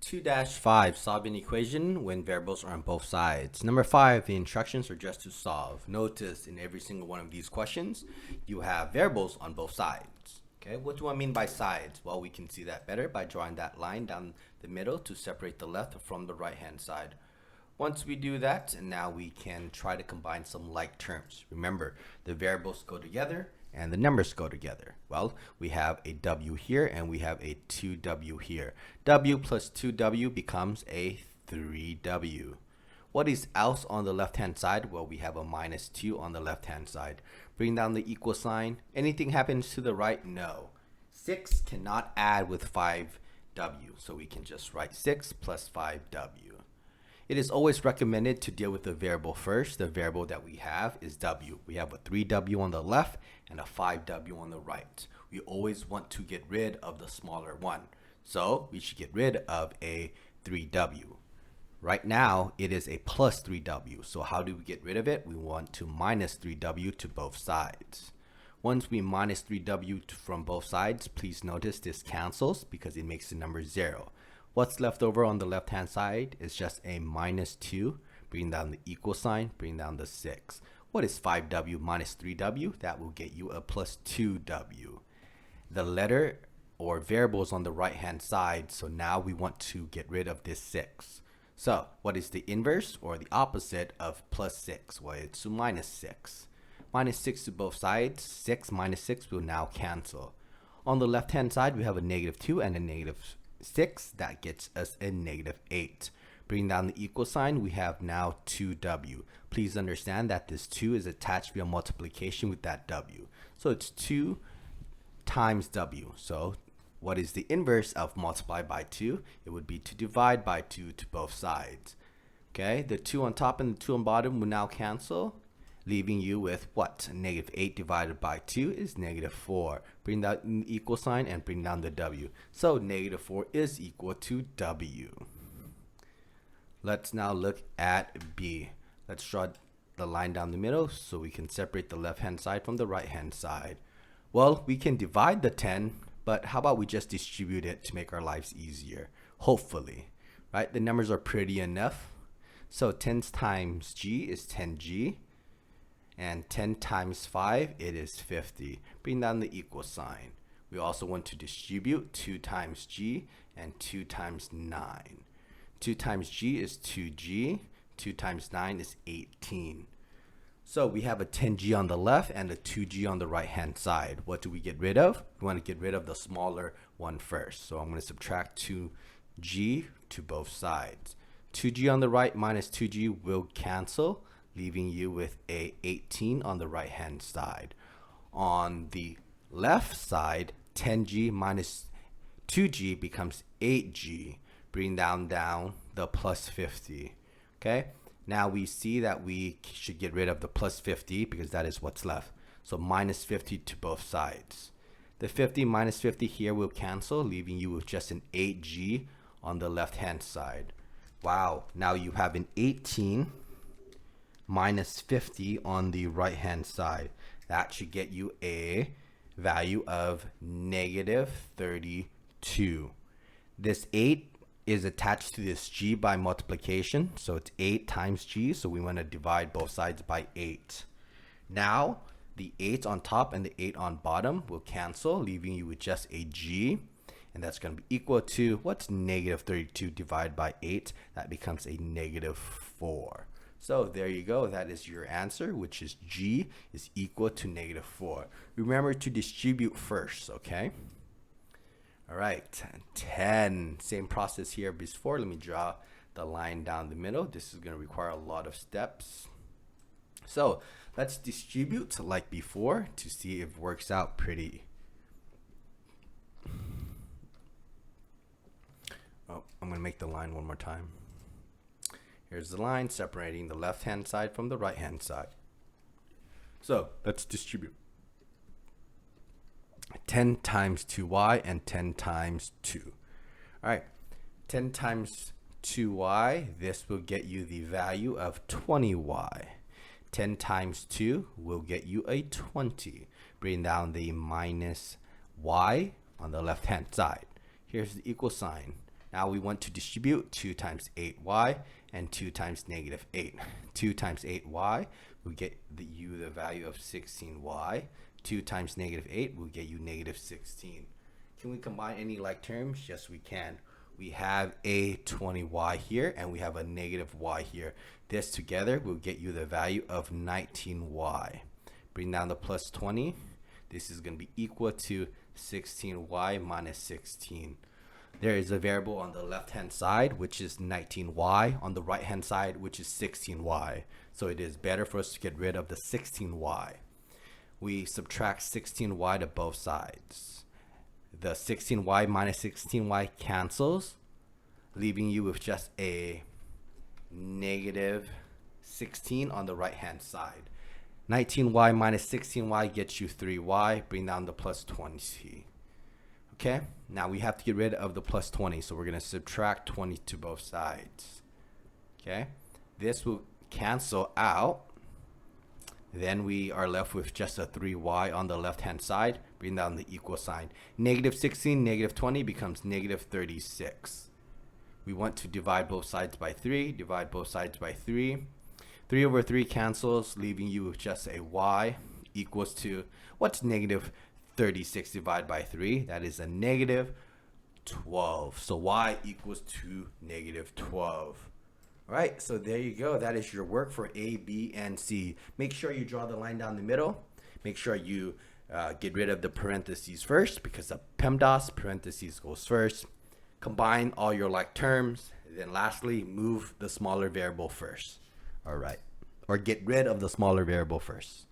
2-5, solve an equation when variables are on both sides. Number 5, the instructions are just to solve. Notice in every single one of these questions, you have variables on both sides. Okay, what do I mean by sides? Well, we can see that better by drawing that line down the middle to separate the left from the right-hand side. Once we do that, and now we can try to combine some like terms. Remember, the variables go together and the numbers go together. Well, we have a W here and we have a 2W here. W plus 2W becomes a 3W. What is else on the left-hand side? Well, we have a minus 2 on the left-hand side. Bring down the equal sign. Anything happens to the right? No. 6 cannot add with 5W, so we can just write 6 plus 5W. It is always recommended to deal with the variable first. The variable that we have is W. We have a 3W on the left and a 5W on the right. We always want to get rid of the smaller one. So we should get rid of a 3W. Right now, it is a plus 3W. So how do we get rid of it? We want to minus 3W to both sides. Once we minus 3W from both sides, please notice this cancels because it makes the number 0. What's left over on the left-hand side is just a minus 2. Bring down the equal sign, bring down the 6. What is 5W minus 3W? That will get you a plus 2W. The letter or variables on the right-hand side, so now we want to get rid of this 6. So what is the inverse or the opposite of plus 6? Well, it's minus 6. Minus 6 to both sides. 6 minus 6 will now cancel. On the left-hand side, we have a negative 2 and a negative 6. That gets us a negative 8. Bring down the equal sign, we have now 2W. Please understand that this 2 is attached via multiplication with that W. So it's 2 times W. So what is the inverse of multiply by 2? It would be to divide by 2 to both sides. Okay, the 2 on top and the 2 on bottom will now cancel, leaving you with what? Negative 8 divided by 2 is negative 4. Bring down the equal sign and bring down the W. So negative 4 is equal to W. Let's now look at B. Let's draw the line down the middle so we can separate the left-hand side from the right-hand side. Well, we can divide the 10, but how about we just distribute it to make our lives easier? Hopefully, right? The numbers are pretty enough. So 10 times G is 10G. And 10 times 5, it is 50. Bring down the equal sign. We also want to distribute 2 times G and 2 times 9. 2 times G is 2G. 2 times 9 is 18. So we have a 10G on the left and a 2G on the right-hand side. What do we get rid of? We want to get rid of the smaller one first. So I'm going to subtract 2G to both sides. 2G on the right minus 2G will cancel, leaving you with a 18 on the right hand side. On the left side, 10G minus 2G becomes 8G. Bring down the plus 50. Okay, now we see that we should get rid of the plus 50 because that is what's left. So minus 50 to both sides. The 50 minus 50 here will cancel, leaving you with just an 8G on the left hand side. Wow, now you have an 18 minus 50 on the right hand side. That should get you a value of negative 32. This 8 is attached to this G by multiplication, so it's 8 times G, so we want to divide both sides by 8. Now the 8 on top and the 8 on bottom will cancel, leaving you with just a G, and that's going to be equal to, what's negative 32 divided by 8? That becomes a negative 4. So there you go. That is your answer, which is G is equal to negative 4. Remember to distribute first, okay? All right, 10. Same process here before. Let me draw the line down the middle. This is going to require a lot of steps. So let's distribute like before to see if it works out pretty. Oh, I'm going to make the line one more time. Here's the line separating the left-hand side from the right-hand side. So let's distribute. 10 times 2y and 10 times 2. All right, 10 times 2y, this will get you the value of 20y. 10 times 2 will get you a 20. Bring down the minus y on the left-hand side. Here's the equal sign. Now we want to distribute 2 times 8y and 2 times negative 8. 2 times 8y will get you the value of 16y. 2 times negative 8 will get you negative 16. Can we combine any like terms? Yes, we can. We have a 20y here and we have a negative y here. This together will get you the value of 19y. Bring down the plus 20. This is going to be equal to 16y minus 16. There is a variable on the left hand side which is 19y, on the right hand side which is 16y. So it is better for us to get rid of the 16y. We subtract 16y to both sides. The 16y minus 16y cancels, leaving you with just a negative 16 on the right hand side. 19y minus 16y gets you 3y. Bring down the plus 20. Okay, now we have to get rid of the plus 20, so we're going to subtract 20 to both sides. Okay, this will cancel out. Then we are left with just a 3y on the left hand side. Bring down the equal sign. Negative 16, negative 20 becomes negative 36. We want to divide both sides by 3. Divide both sides by 3. 3 over 3 cancels, leaving you with just a y equals to, what's negative 36 divided by 3? That is a negative 12. So y equals to negative 12. All right, so there you go. That is your work for A, B, and C. Make sure you draw the line down the middle. Make sure you get rid of the parentheses first, because the PEMDAS parentheses goes first. Combine all your like terms. Then lastly, move the smaller variable first. All right, or get rid of the smaller variable first.